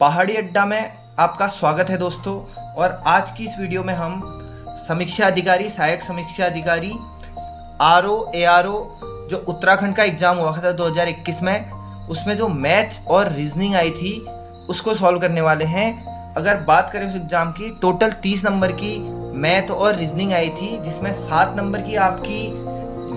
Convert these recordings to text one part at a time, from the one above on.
पहाड़ी अड्डा में आपका स्वागत है दोस्तों। और आज की इस वीडियो में हम समीक्षा अधिकारी, सहायक समीक्षा अधिकारी आरओ एआरओ जो उत्तराखंड का एग्ज़ाम हुआ था 2021 में, उसमें जो मैथ्स और रीजनिंग आई थी उसको सॉल्व करने वाले हैं। अगर बात करें उस एग्ज़ाम की, टोटल 30 नंबर की मैथ और रीजनिंग आई थी, जिसमें 7 नंबर की आपकी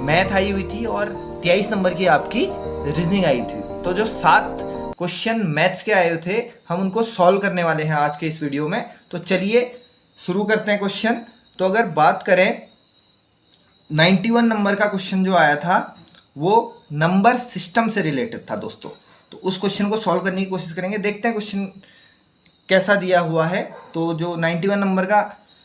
मैथ आई हुई थी और 23 नंबर की आपकी रीजनिंग आई थी। तो जो 7 क्वेश्चन मैथ्स के आए थे हम उनको सॉल्व करने वाले हैं आज के इस वीडियो में। तो चलिए शुरू करते हैं क्वेश्चन। तो अगर बात करें 91 नंबर का क्वेश्चन जो आया था वो नंबर सिस्टम से रिलेटेड था दोस्तों। तो उस क्वेश्चन को सॉल्व करने की कोशिश करेंगे, देखते हैं क्वेश्चन कैसा दिया हुआ है। तो जो 91 नंबर का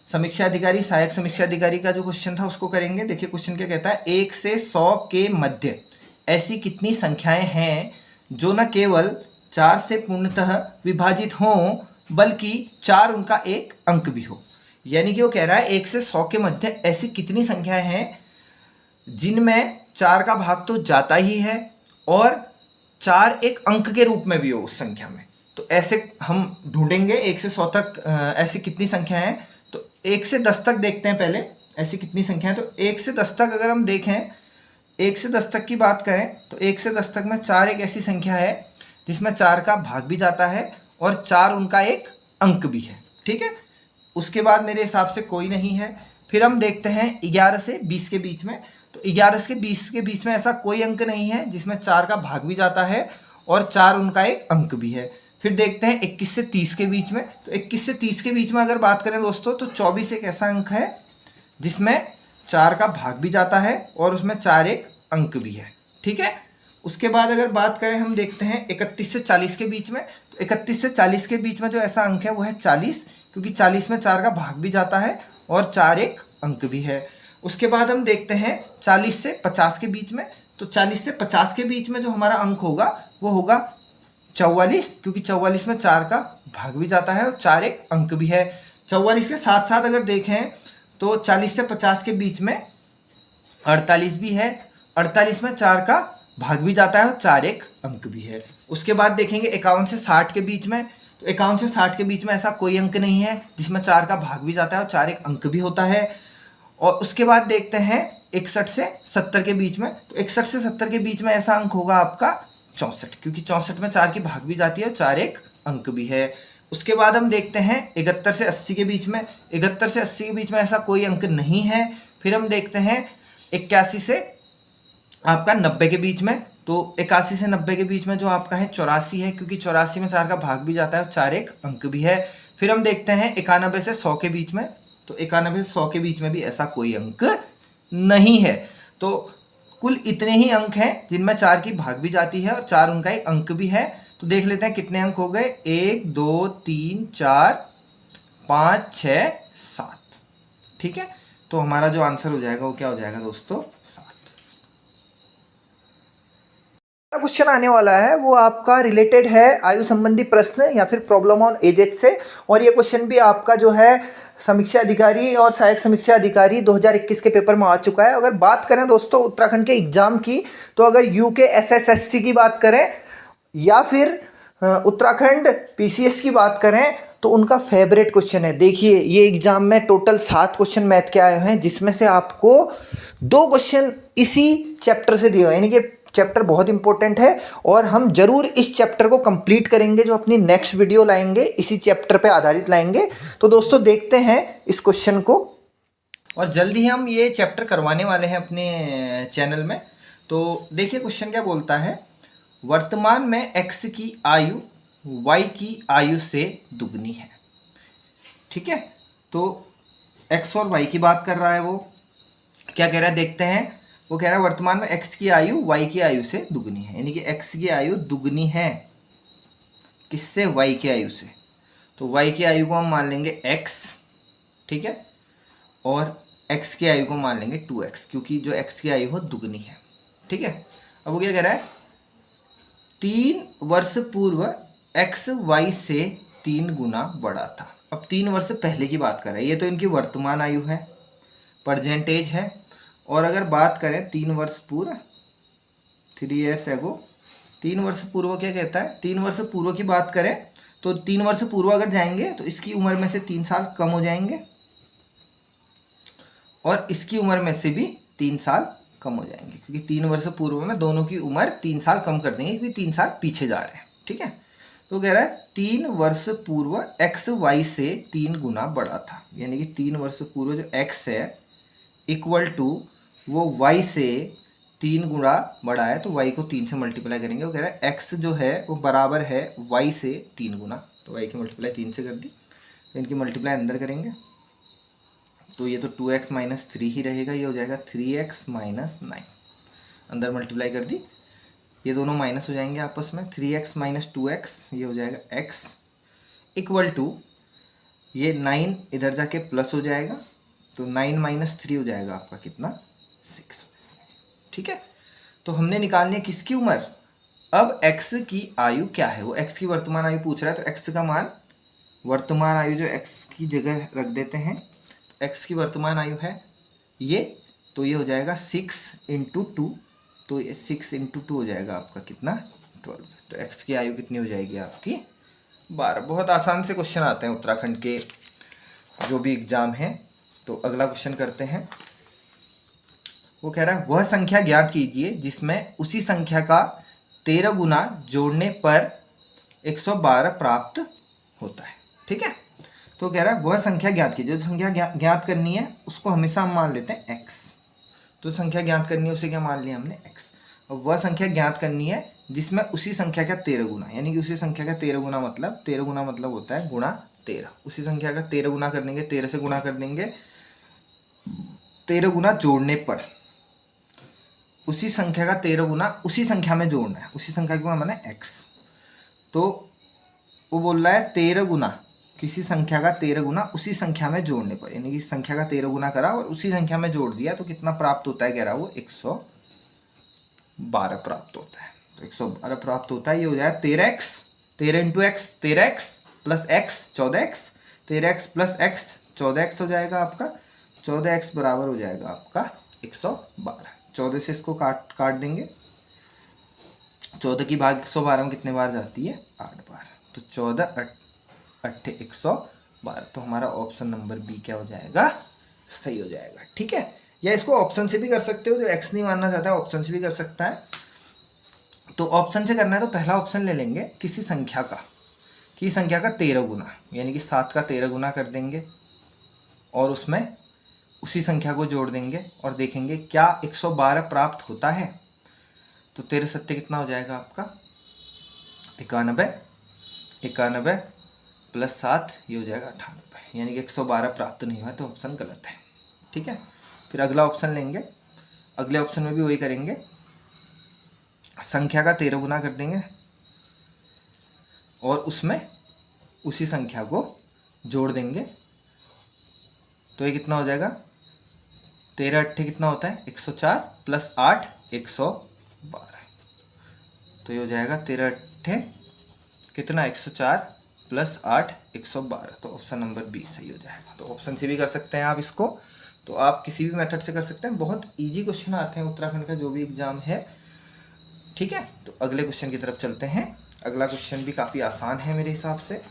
समीक्षा अधिकारी, सहायक समीक्षा अधिकारी का जो क्वेश्चन था उसको करेंगे। देखिए क्वेश्चन क्या कहता है, 1 से 100 के मध्य ऐसी कितनी संख्याएं हैं जो न केवल 4 से पूर्णतः विभाजित हों बल्कि 4 उनका एक अंक भी हो। यानी कि वो कह रहा है 1 से 100 के मध्य ऐसी कितनी संख्याएं हैं जिनमें 4 का भाग तो जाता ही है और 4 एक अंक के रूप में भी हो उस संख्या में। तो ऐसे हम ढूंढेंगे 1 से 100 तक ऐसी कितनी संख्या है। तो 1 से 10 तक देखते हैं पहले ऐसी कितनी संख्या है। तो 1 से 10 तक अगर हम देखें, 1 से 10 तक की बात करें तो 1 से 10 तक में 4 एक ऐसी संख्या है जिसमें 4 का भाग भी जाता है और 4 उनका एक अंक भी है। ठीक है, उसके बाद मेरे हिसाब से कोई नहीं है। फिर हम देखते हैं 11 से 20 के बीच में। तो 11 से 20 के बीच में ऐसा कोई अंक नहीं है जिसमें 4 का भाग भी जाता है और 4 उनका एक अंक भी है। फिर देखते हैं 21 से 30 के बीच में। तो 21 से 30 के बीच में अगर बात करें दोस्तों तो 24 एक ऐसा अंक है जिसमें 4 का भाग भी जाता है और उसमें 4 एक अंक भी है। ठीक है, उसके बाद अगर बात करें हम देखते हैं 31 से 40 के बीच में। तो 31 से 40 के बीच में जो ऐसा अंक है वो है 40, क्योंकि 40 में 4 का भाग भी जाता है और 4 एक अंक भी है। उसके बाद हम देखते हैं 40 से 50 के बीच में। तो 40 से 50 के बीच में जो हमारा अंक होगा वो होगा 44, क्योंकि 44 में 4 का भाग भी जाता है और 4 एक अंक भी है। 44 के साथ साथ अगर देखें तो 40 से 50 के बीच में 48 भी है। 48 में 4 का भाग भी जाता है और 4 एक अंक भी है। उसके बाद देखेंगे 51 से 60 के बीच में। तो 51 से 60 के बीच में ऐसा कोई अंक नहीं है जिसमें 4 का भाग भी जाता है और 4 एक अंक भी होता है। और उसके बाद देखते हैं 61 से 70 के बीच में। तो 61 से 70 के बीच में ऐसा अंक होगा आपका 64, क्योंकि 64 में 4 की भाग भी जाती है और 4 एक अंक भी है। उसके बाद हम देखते हैं 71 से 80 के बीच में। 71 से 80 के बीच में ऐसा कोई अंक नहीं है। फिर हम देखते हैं 81 से आपका 90 के बीच में। तो 81 से 90 के बीच में जो आपका है 84 है, क्योंकि 84 में 4 का भाग भी जाता है और 4 एक अंक भी है। फिर हम देखते हैं 91 से 100 के बीच में। तो 91 से 100 के बीच में भी ऐसा कोई अंक नहीं है। तो कुल इतने ही अंक हैं जिनमें 4 की भाग भी जाती है और 4 उनका एक अंक भी है। तो देख लेते हैं कितने अंक हो गए, 1 2 3 4 5 6 7। ठीक है, तो हमारा जो आंसर हो जाएगा वो क्या हो जाएगा दोस्तों, 7। क्वेश्चन आने वाला है वो आपका रिलेटेड है आयु संबंधी प्रश्न या फिर प्रॉब्लम ऑन एजेस से। और ये क्वेश्चन भी आपका जो है समीक्षा अधिकारी और सहायक समीक्षा अधिकारी 2021 के पेपर में आ चुका है। अगर बात करें दोस्तों उत्तराखंड के एग्जाम की, तो अगर यूके SSSC की बात करें या फिर उत्तराखंड PCS की बात करें तो उनका फेवरेट क्वेश्चन है। देखिए ये एग्जाम में टोटल 7 क्वेश्चन मैथ के आए हैं, जिसमें से आपको 2 क्वेश्चन इसी चैप्टर से दिए हुए हैं। यानी कि चैप्टर बहुत इंपॉर्टेंट है और हम जरूर इस चैप्टर को कंप्लीट करेंगे। जो अपनी नेक्स्ट वीडियो लाएंगे इसी चैप्टर पे आधारित लाएंगे। तो दोस्तों देखते हैं इस क्वेश्चन को, और जल्दी ही हम ये चैप्टर करवाने वाले हैं अपने चैनल में। तो देखिए क्वेश्चन क्या बोलता है, वर्तमान में x की आयु y की आयु से दुगनी है। ठीक है, तो x और y की बात कर रहा है। वो क्या कह रहा है देखते हैं। वो कह रहा है वर्तमान में x की आयु y की आयु से दुगनी है, यानी कि x की आयु दुगनी है किससे, y की आयु से। तो y की आयु को हम मान लेंगे x, ठीक है, और x की आयु को मान लेंगे 2x, क्योंकि जो x की आयु हो दुगनी है। ठीक है, अब वो क्या कह रहा है, 3 वर्ष पूर्व x y से 3 गुना बड़ा था। अब 3 वर्ष पहले की बात कर रहा है, ये तो इनकी वर्तमान आयु है, परसेंटेज है। और अगर बात करें 3 वर्ष पूर्व, 3 years एगो, 3 वर्ष पूर्व क्या कहता है, 3 वर्ष पूर्व की बात करें तो 3 वर्ष पूर्व अगर जाएंगे तो इसकी उम्र में से 3 साल कम हो जाएंगे और इसकी उम्र में से भी 3 साल कम हो जाएंगे, क्योंकि 3 वर्ष पूर्व में दोनों की उम्र 3 साल कम कर देंगे क्योंकि 3 साल पीछे जा रहे हैं। ठीक है, तो कह रहा है 3 वर्ष पूर्व x y से 3 गुना बड़ा था, यानी कि 3 वर्ष पूर्व जो x है इक्वल टू वो y से 3 गुना बड़ा है, तो y को 3 से मल्टीप्लाई करेंगे। वो कह रहा है x जो है वो बराबर है y से 3 गुना, तो y की मल्टीप्लाई 3 से कर दी, तो इनकी मल्टीप्लाई अंदर करेंगे तो ये तो 2x माइनस 3 ही रहेगा, ये हो जाएगा 3x माइनस 9, अंदर मल्टीप्लाई कर दी, ये दोनों माइनस हो जाएंगे आपस में, 3x माइनस 2x ये हो जाएगा x इक्वल टू ये 9 इधर जाके प्लस हो जाएगा, तो 9 माइनस 3 हो जाएगा आपका कितना 6। ठीक है, तो हमने निकालनी है किसकी उम्र, अब x की आयु क्या है, वो x की वर्तमान आयु पूछ रहा है, तो x का मान वर्तमान आयु जो x की जगह रख देते हैं, x की वर्तमान आयु है ये, तो ये हो जाएगा 6 इंटू 2, तो ये 6 इंटू 2 हो जाएगा आपका कितना 12, तो x की आयु कितनी हो जाएगी आपकी 12। बहुत आसान से क्वेश्चन आते हैं उत्तराखंड के जो भी एग्जाम है। तो अगला क्वेश्चन करते हैं, वो कह रहा है वह संख्या ज्ञात कीजिए जिसमें उसी संख्या का 13 गुना जोड़ने पर 112 प्राप्त होता है। ठीक है, तो कह रहा है वह संख्या ज्ञात कीजिए, जो संख्या ज्ञात करनी है उसको हमेशा हम मान लेते हैं x, तो संख्या ज्ञात करनी है उसे क्या मान लिया हमने x, और वह संख्या ज्ञात करनी है जिसमें उसी संख्या का 13 गुना, यानी कि उसी संख्या का 13 गुना मतलब 13 गुना मतलब होता है गुणा 13, उसी संख्या का 13 गुना कर देंगे, 13 से गुणा कर देंगे, 13 गुना जोड़ने पर उसी संख्या का 13 गुना उसी संख्या में जोड़ना है, उसी संख्या का माना x, तो वो बोल रहा है 13 गुना किसी संख्या का 13 गुना उसी संख्या में जोड़ने पर, यानी कि संख्या का 13 गुना करा और उसी संख्या में जोड़ दिया, तो कितना प्राप्त होता है, कह रहा है वो 112 प्राप्त होता है, तो 112 प्राप्त होता है। ये हो जाएगा 13x, 13 into x 13x plus x 14x, 13x plus x 14x हो जाएगा आपका, 14x बराबर हो जाएगा आपका 112। 14 से इसको काट देंगे, 14 की भाग 112 में कितने बार जाती है 8 बार, तो 14 8 112, तो हमारा ऑप्शन नंबर बी क्या हो जाएगा सही हो जाएगा। ठीक है, या इसको ऑप्शन से भी कर सकते हो, जो x नहीं मानना चाहता है ऑप्शन से भी कर सकता है। तो ऑप्शन से करना है तो पहला ऑप्शन ले लेंगे किसी संख्या का, की संख्या का 13 गुना, यानी कि 7 का 13 गुना कर देंगे और उसमें उसी संख्या को जोड़ देंगे और देखेंगे क्या 112 प्राप्त होता है, तो 13 सत्ते कितना हो जाएगा आपका 91, 91 प्लस 7 ये हो जाएगा 98, यानी कि 112 प्राप्त नहीं हुआ, तो ऑप्शन गलत है। ठीक है, फिर अगला ऑप्शन लेंगे, अगले ऑप्शन में भी वही करेंगे, संख्या का 13 गुना कर देंगे और उसमें उसी संख्या को जोड़ देंगे, तो ये कितना हो जाएगा 13 8 कितना होता है 104 प्लस 8 112, तो ये हो जाएगा 13 8 कितना 104 प्लस 8 112, तो ऑप्शन नंबर बी सही हो जाएगा। तो ऑप्शन से भी कर सकते हैं आप इसको, तो आप किसी भी मेथड से कर सकते हैं, बहुत इजी क्वेश्चन आते हैं उत्तराखंड का जो भी एग्जाम है। ठीक है, तो अगले क्वेश्चन की तरफ चलते हैं। अगला क्वेश्चन भी काफ़ी आसान है मेरे हिसाब से,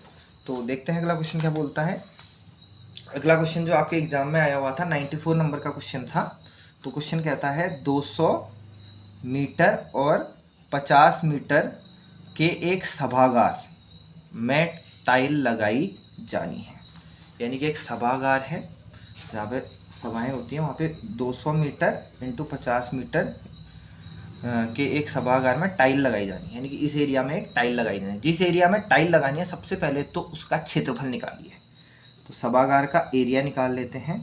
तो देखते हैं अगला क्वेश्चन क्या बोलता है। अगला क्वेश्चन जो आपके एग्जाम में आया हुआ था 94 नंबर का क्वेश्चन था। तो क्वेश्चन कहता है 200 मीटर और 50 मीटर के एक सभागार में टाइल लगाई जानी है, यानी कि एक सभागार है जहाँ पे सभाएं होती हैं, वहाँ पे 200 मीटर इंटू 50 मीटर के एक सभागार में टाइल लगाई जानी है, यानी कि इस एरिया में एक टाइल लगाई जानी है। जिस एरिया में टाइल लगानी है सबसे पहले तो उसका क्षेत्रफल निकालिए, तो सभागार का एरिया निकाल लेते हैं।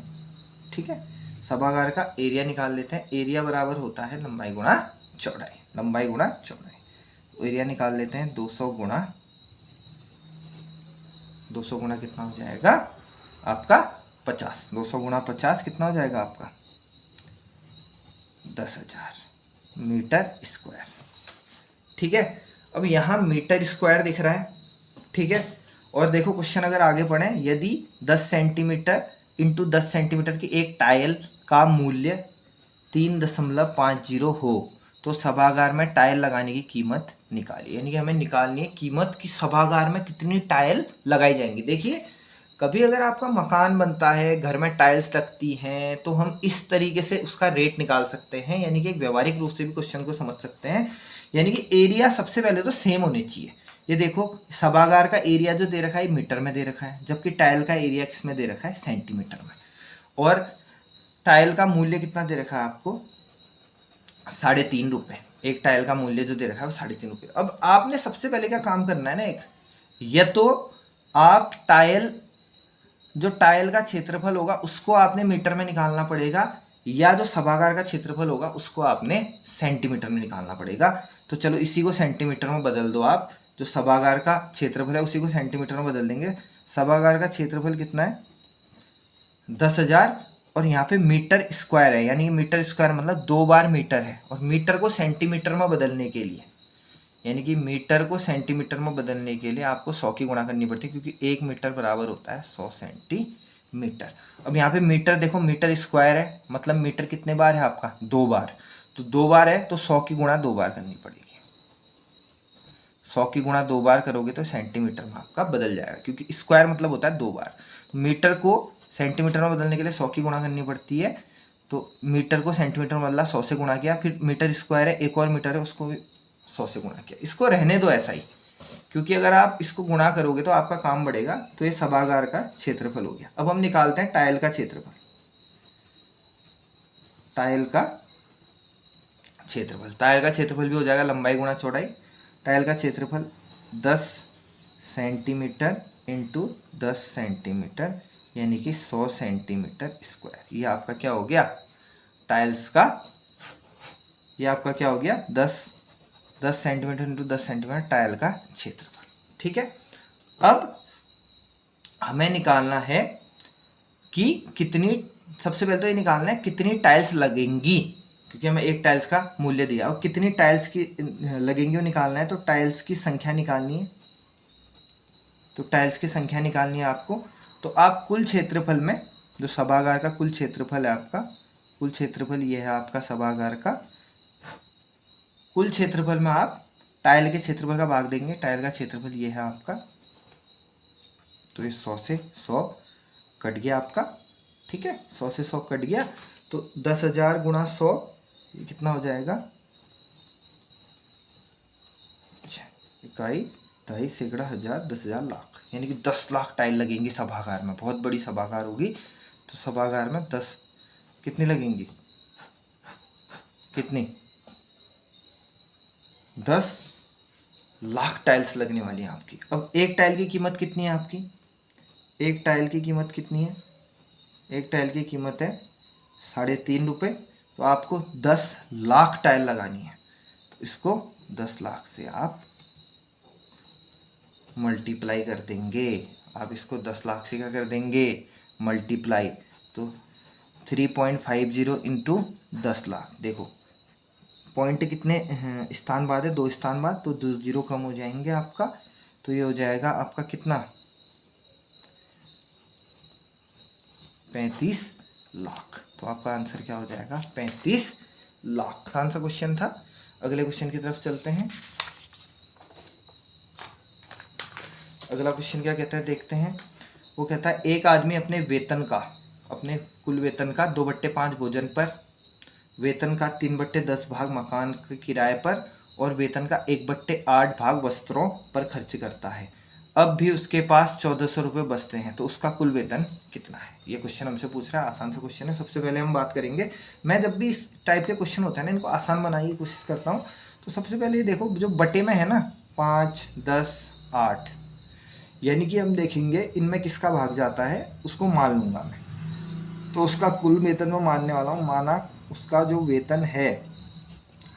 ठीक है, सभागार का एरिया निकाल लेते हैं, एरिया बराबर होता है लंबाई गुणा चौड़ाई, लंबाई गुणा चौड़ाई, तो एरिया निकाल लेते हैं 200 गुणा कितना हो जाएगा आपका 50, 200 गुणा 50 कितना हो जाएगा आपका 10,000 मीटर स्क्वायर। ठीक है, अब यहाँ मीटर स्क्वायर दिख रहा है। ठीक है, और देखो क्वेश्चन अगर आगे पढ़ें, यदि 10 सेंटीमीटर इंटू 10 सेंटीमीटर की एक टाइल का मूल्य 3.50 हो तो सभागार में टाइल लगाने की कीमत निकालिए, यानी कि हमें निकालनी है कीमत की सभागार में कितनी टाइल लगाई जाएंगी। देखिए कभी अगर आपका मकान बनता है, घर में टाइल्स लगती हैं, तो हम इस तरीके से उसका रेट निकाल सकते हैं, यानी कि एक व्यवहारिक रूप से भी क्वेश्चन को समझ सकते हैं। यानी कि एरिया सबसे पहले तो सेम होने चाहिए। ये देखो सभागार का एरिया जो दे रखा है मीटर में दे रखा है, जबकि टाइल का एरिया किस में दे रखा है, सेंटीमीटर में। और टाइल का मूल्य कितना दे रखा है आपको, 3.5 रुपये। एक टाइल का मूल्य जो दे रखा है वो 3.5 रुपये। अब आपने सबसे पहले क्या काम करना है ना, एक या तो आप जो टाइल का क्षेत्रफल होगा उसको आपने मीटर में निकालना पड़ेगा, या जो सभागार का क्षेत्रफल होगा उसको आपने सेंटीमीटर में निकालना पड़ेगा। तो चलो इसी को सेंटीमीटर में बदल दो आप, जो सभागार का क्षेत्रफल है उसी को सेंटीमीटर में बदल देंगे। सभागार का क्षेत्रफल कितना है, 10,000, और यहाँ पे मीटर स्क्वायर है, यानी मीटर स्क्वायर मतलब 2 बार मीटर है। और मीटर को सेंटीमीटर में बदलने के लिए, यानी कि मीटर को सेंटीमीटर में बदलने के लिए आपको 100 की गुणा करनी पड़ती है, क्योंकि 1 मीटर बराबर होता है 100 सेंटीमीटर। अब यहाँ पे मीटर देखो, मीटर स्क्वायर है मतलब मीटर कितने बार है आपका, 2 बार। तो 2 बार है तो 100 की गुणा 2 बार करनी पड़ेगी। 100 की गुणा 2 बार करोगे तो सेंटीमीटर में आपका बदल जाएगा, क्योंकि स्क्वायर मतलब होता है 2 बार। तो मीटर को सेंटीमीटर में बदलने के लिए 100 की गुणा करनी पड़ती है। तो मीटर को सेंटीमीटर में बदला, 100 से गुणा किया, फिर मीटर स्क्वायर है, एक और मीटर है उसको भी 100 से गुणा किया। इसको रहने दो ऐसा ही, क्योंकि अगर आप इसको गुणा करोगे तो आपका काम बढ़ेगा। तो ये सभागार का क्षेत्रफल हो गया। अब हम निकालते हैं टाइल का क्षेत्रफल। टाइल का क्षेत्रफल भी हो जाएगा लंबाई गुणा चौड़ाई। टाइल का क्षेत्रफल 10 सेंटीमीटर इंटू 10 सेंटीमीटर, यानी कि 100 सेंटीमीटर स्क्वायर। ये आपका क्या हो गया, टाइल्स का, ये आपका क्या हो गया, 10 सेंटीमीटर इंटू 10 सेंटीमीटर टाइल का क्षेत्रफल। ठीक है। अब हमें निकालना है कि कितनी, सबसे पहले तो ये निकालना है कितनी टाइल्स लगेंगी, क्योंकि हमें एक टाइल्स का मूल्य दिया और कितनी टाइल्स की लगेंगी वो निकालना है। तो टाइल्स की संख्या निकालनी है, तो टाइल्स की संख्या निकालनी है आपको। तो आप कुल क्षेत्रफल में, जो सभागार का कुल क्षेत्रफल है आपका, कुल क्षेत्रफल ये है आपका सभागार का, कुल क्षेत्रफल में आप टाइल के क्षेत्रफल का भाग देंगे। टाइल का क्षेत्रफल ये है आपका, तो ये 100 से 100 कट गया आपका। ठीक है, 100 से 100 कट गया। तो 10,000 गुणा 100, ये कितना हो जाएगा, इकाई, दहाई, सैकड़ा, हजार, 10,000, लाख, यानी कि 10 लाख टाइल लगेंगी सभागार में। बहुत बड़ी सभागार होगी, तो सभागार में 10 कितनी लगेंगी, कितनी, 10 लाख टाइल्स लगने वाली है आपकी। अब एक टाइल की कीमत कितनी है आपकी, एक टाइल की कीमत कितनी है, एक टाइल की कीमत है 3.5 रुपये। तो आपको 10 लाख टाइल लगानी है, तो इसको 10 लाख से आप मल्टीप्लाई कर देंगे। आप इसको 10 लाख से क्या कर देंगे, मल्टीप्लाई। तो 3.50 इंटू 10 लाख, देखो पॉइंट कितने स्थान बाद है, 2 स्थान बाद, तो 2 जीरो कम हो जाएंगे आपका। तो ये हो जाएगा आपका कितना, 35 लाख। तो आपका आंसर क्या हो जाएगा, 35 लाख। कौन सा क्वेश्चन था। अगले क्वेश्चन की तरफ चलते हैं। अगला क्वेश्चन क्या कहता है देखते हैं। वो कहता है एक आदमी अपने वेतन का, अपने कुल वेतन का 2/5 भोजन पर, वेतन का 3/10 भाग मकान के किराए पर और वेतन का 1/8 भाग वस्त्रों पर खर्च करता है। अब भी उसके पास 1400 रुपये बचते हैं, तो उसका कुल वेतन कितना है। ये क्वेश्चन हमसे पूछ रहा है, आसान सा क्वेश्चन है। सबसे पहले हम बात करेंगे, मैं जब भी इस टाइप के क्वेश्चन होते हैं ना, इनको आसान बनाने की कोशिश करता हूँ। तो सबसे पहले ये देखो, जो बटे में है ना 5, 10, 8, यानी कि हम देखेंगे इनमें किसका भाग जाता है, उसको मान लूँगा मैं। तो उसका कुल वेतन में मानने वाला हूँ, माना उसका जो वेतन है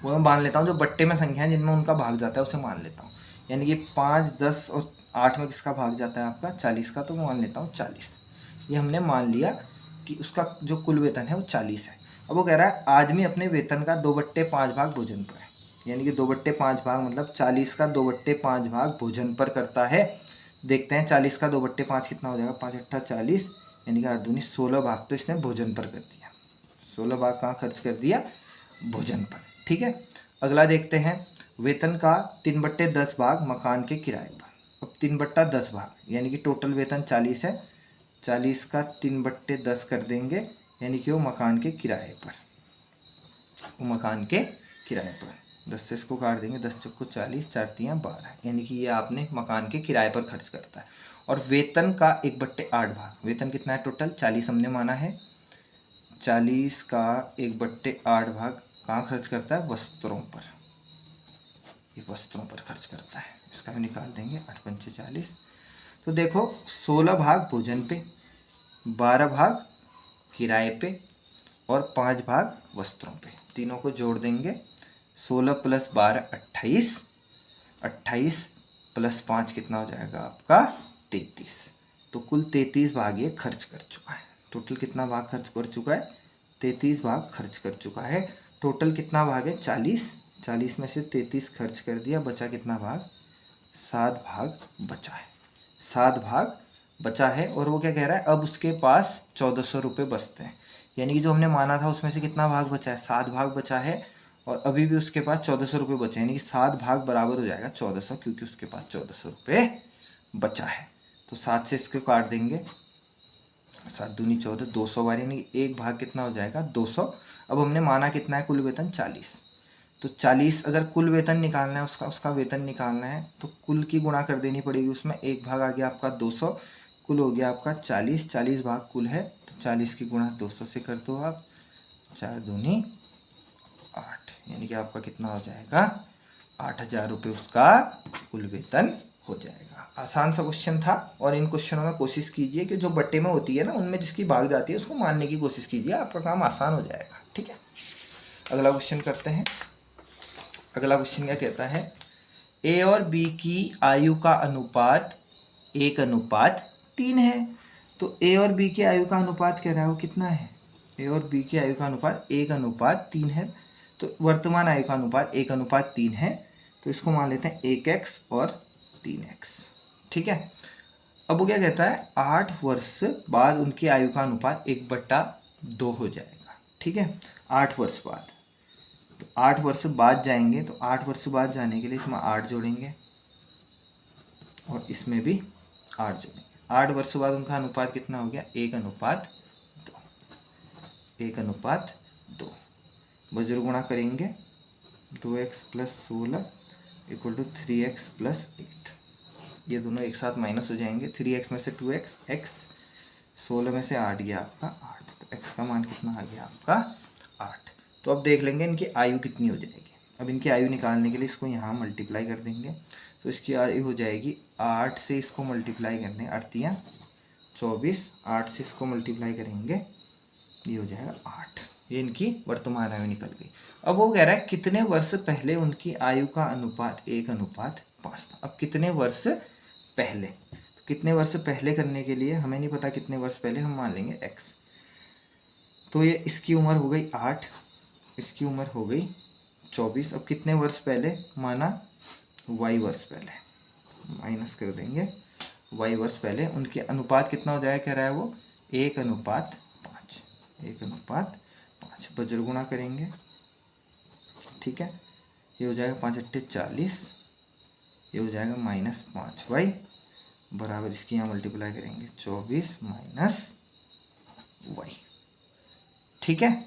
वो मैं मान लेता हूँ, जो बट्टे में संख्या है जिनमें उनका भाग जाता है उसे मान लेता हूँ। यानी कि 5, 10 और 8 में किसका भाग जाता है आपका, 40 का। तो मैं मान लेता हूँ 40। ये हमने मान लिया कि उसका जो कुल वेतन है वो 40 है। अब वो कह रहा है आदमी अपने वेतन का 2/5 भाग भोजन पर है, यानी कि 2/5 भाग मतलब 40 का 2/5 भाग भोजन पर करता है। देखते हैं 40 का 2/5 कितना हो जाएगा, 5 अट्ठा 40, यानी कि 8 दूनी 16 भाग तो इसने भोजन पर कर दिया। 16 भाग कहाँ खर्च कर दिया, भोजन पर। ठीक है, अगला देखते हैं। वेतन का 3/10 भाग मकान के किराए पर। अब 3/10 भाग यानी कि टोटल वेतन 40 है, 40 का 3/10 कर देंगे यानी कि वो मकान के किराए पर, वो मकान के किराए पर 10 से इसको काट देंगे, 10 चौको 40, 4×3=12 यानी कि ये आपने मकान के किराए पर खर्च करता है। और वेतन का 1/8 भाग, वेतन कितना है टोटल 40 हमने माना है, 40 का 1/8 भाग कहाँ खर्च करता है, वस्त्रों पर, ये वस्त्रों पर खर्च करता है। इसका भी निकाल देंगे, 8×5=40। तो देखो 16 भाग भोजन पे, 12 भाग किराए पे और 5 भाग वस्त्रों पे, तीनों को जोड़ देंगे। 16 + 12 28, 28 + 5 कितना हो जाएगा आपका 33। तो कुल 33 भाग ये खर्च कर चुका है। टोटल कितना भाग खर्च कर चुका है, 33 भाग खर्च कर चुका है। टोटल कितना भाग है 40, 40 में से 33 खर्च कर दिया, बचा कितना भाग, 7 भाग बचा है, 7 भाग बचा है। और वो क्या कह रहा है, अब उसके पास 1400 रुपये बचते हैं, यानी कि जो हमने माना था उसमें से कितना भाग बचा है, 7 भाग बचा है और अभी भी उसके पास 1400 रुपये बचे, यानी कि 7 भाग बराबर हो जाएगा 1400, क्योंकि उसके पास 1400 रुपये बचा है। तो 7 से इसको काट देंगे, 7×2 = 14, 200 बार, यानी कि एक भाग कितना हो जाएगा 200। अब हमने माना कितना है कुल वेतन 40, तो 40 अगर कुल वेतन निकालना है उसका वेतन निकालना है तो कुल की गुणा कर देनी पड़ेगी उसमें, एक भाग आ गया आपका 200, कुल हो गया आपका 40, 40 भाग कुल है तो 40 की गुणा 200 से कर दो आप, 4×2 = 8, यानी कि आपका कितना हो जाएगा 8000 रुपये उसका कुल वेतन हो जाएगा। आसान सा क्वेश्चन था और इन क्वेश्चनों में कोशिश कीजिए कि जो बट्टे में होती है ना उनमें जिसकी भाग जाती है उसको मानने की कोशिश कीजिए, आपका काम आसान हो जाएगा। ठीक है, अगला क्वेश्चन करते हैं। अगला क्वेश्चन क्या कहता है, ए और बी की आयु का अनुपात 1:3 है। तो ए और बी की आयु का अनुपात कह रहा है वो कितना है, ए और बी की आयु का अनुपात 1:3 है। तो वर्तमान आयु का अनुपात 1:3 है, तो इसको मान लेते हैं 1x और 3x। ठीक है, अब वो क्या कहता है 8 वर्ष बाद उनकी आयु का अनुपात 1/2 हो जाएगा। ठीक है, 8 वर्ष बाद, तो 8 वर्ष बाद जाएंगे, तो 8 वर्ष बाद जाने के लिए इसमें 8 जोड़ेंगे और इसमें भी 8 जोड़ेंगे। 8 वर्ष बाद उनका अनुपात कितना हो गया 1:2, 1:2। वज्र गुणा करेंगे, 2x + 16 = 3x + 8, ये दोनों एक साथ माइनस हो जाएंगे, 3x में से 2x, x 16 में से 8 गया आपका 8, तो x का मान कितना आ गया आपका 8। तो अब देख लेंगे इनकी आयु कितनी हो जाएगी। अब इनकी आयु निकालने के लिए इसको यहाँ मल्टीप्लाई कर देंगे, तो इसकी आयु हो जाएगी 8 से इसको मल्टीप्लाई करने, 8×3 = 24, 8 से इसको मल्टीप्लाई करेंगे ये हो जाएगा 8, ये इनकी वर्तमान आयु निकल गई। अब वो कह रहा है कितने वर्ष पहले उनकी आयु का अनुपात 1:5 था। अब कितने वर्ष पहले, तो कितने वर्ष पहले करने के लिए हमें नहीं पता कितने वर्ष पहले, हम मान लेंगे x। तो ये इसकी उम्र हो गई 8, इसकी उम्र हो गई 24। अब कितने वर्ष पहले माना, y वर्ष पहले, माइनस कर देंगे y वर्ष पहले, उनके अनुपात कितना हो जाएगा कह रहा है वो 1:5, 1:5। वज्र गुणा करेंगे, ठीक है, ये हो जाएगा 5×8 = 40, ये हो जाएगा -5y बराबर, इसकी यहाँ मल्टीप्लाई करेंगे 24 - y। ठीक है,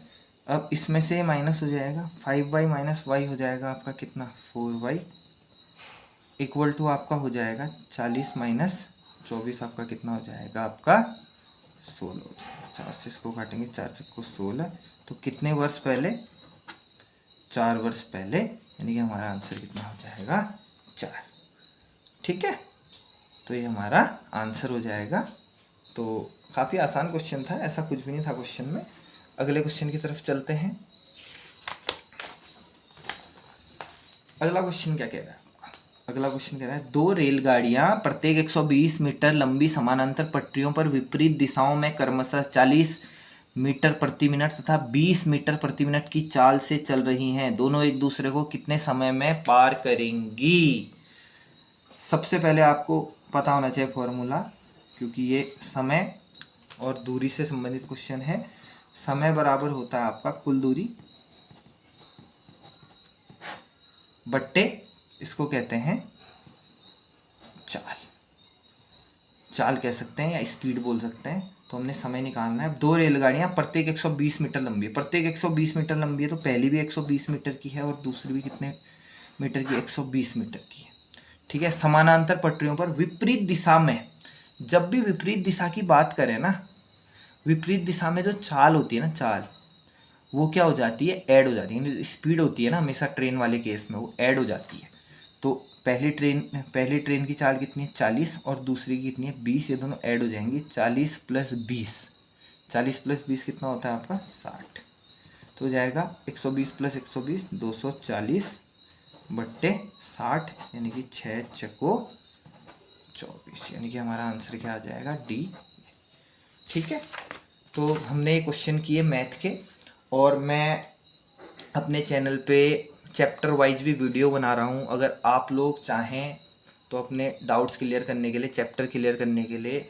अब इसमें से माइनस हो जाएगा, 5y - y हो जाएगा आपका कितना 4y = आपका हो जाएगा 40 - 24, आपका कितना हो जाएगा आपका 16 हो जाएगा। 4 से इसको काटेंगे, 4×4 = 16, तो कितने वर्ष पहले 4 वर्ष पहले, यानी कि हमारा आंसर कितना हो जाएगा 4। ठीक है, तो ये हमारा आंसर हो जाएगा। तो काफ़ी आसान क्वेश्चन था, ऐसा कुछ भी नहीं था क्वेश्चन में। अगले क्वेश्चन की तरफ चलते हैं। अगला क्वेश्चन क्या कह रहा है आपका, अगला क्वेश्चन कह रहा है 2 रेलगाड़ियां प्रत्येक 120 मीटर लंबी समानांतर पटरियों पर विपरीत दिशाओं में क्रमशः 40 मीटर प्रति मिनट तथा 20 मीटर प्रति मिनट की चाल से चल रही हैं। दोनों एक दूसरे को कितने समय में पार करेंगी। सबसे पहले आपको पता होना चाहिए फॉर्मूला, क्योंकि ये समय और दूरी से संबंधित क्वेश्चन है। समय बराबर होता है आपका कुल दूरी बट्टे इसको कहते हैं चाल, चाल कह सकते हैं या स्पीड बोल सकते हैं। तो हमने समय निकालना है। अब 2 रेलगाड़ियाँ प्रत्येक 120 मीटर लंबी है, प्रत्येक 120 मीटर लंबी है, तो पहली भी 120 मीटर की है और दूसरी भी कितने मीटर की, 120 मीटर की है। ठीक है। समानांतर पटरियों पर विपरीत दिशा में, जब भी विपरीत दिशा की बात करें ना, विपरीत दिशा में जो चाल होती है ना, चाल, वो क्या हो जाती है, ऐड हो जाती है। स्पीड होती है ना हमेशा ट्रेन वाले केस में, वो ऐड हो जाती है। तो पहली ट्रेन की चाल कितनी है, 40, और दूसरी की कितनी है, 20। ये दोनों ऐड हो जाएंगी, 40 प्लस 20, 40 प्लस 20 कितना होता है आपका, 60। तो हो जाएगा 120 प्लस 120, 240 बट्टे 60, यानी कि 6 चको 24, यानी कि हमारा आंसर क्या आ जाएगा, डी। ठीक है। तो हमने ये क्वेश्चन किए मैथ के, और मैं अपने चैनल पे चैप्टर वाइज भी वीडियो बना रहा हूँ। अगर आप लोग चाहें तो अपने डाउट्स क्लियर करने के लिए, चैप्टर क्लियर करने के लिए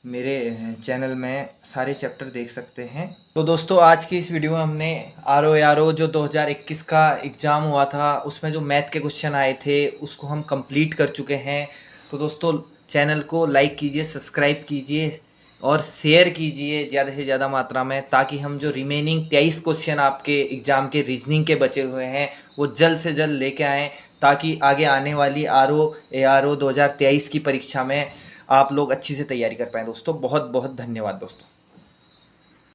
मेरे चैनल में सारे चैप्टर देख सकते हैं। तो दोस्तों आज की इस वीडियो में हमने RO जो 2021 का एग्ज़ाम हुआ था उसमें जो मैथ के क्वेश्चन आए थे उसको हम कंप्लीट कर चुके हैं। तो दोस्तों चैनल को लाइक कीजिए, सब्सक्राइब कीजिए और शेयर कीजिए ज़्यादा से ज़्यादा मात्रा में, ताकि हम जो रिमेनिंग 23 क्वेश्चन आपके एग्ज़ाम के रीजनिंग के बचे हुए हैं वो जल्द से जल्द लेके आएँ, ताकि आगे आने वाली RO ARO 2023 की परीक्षा में आप लोग अच्छी से तैयारी कर पाएँ। दोस्तों बहुत बहुत धन्यवाद दोस्तों।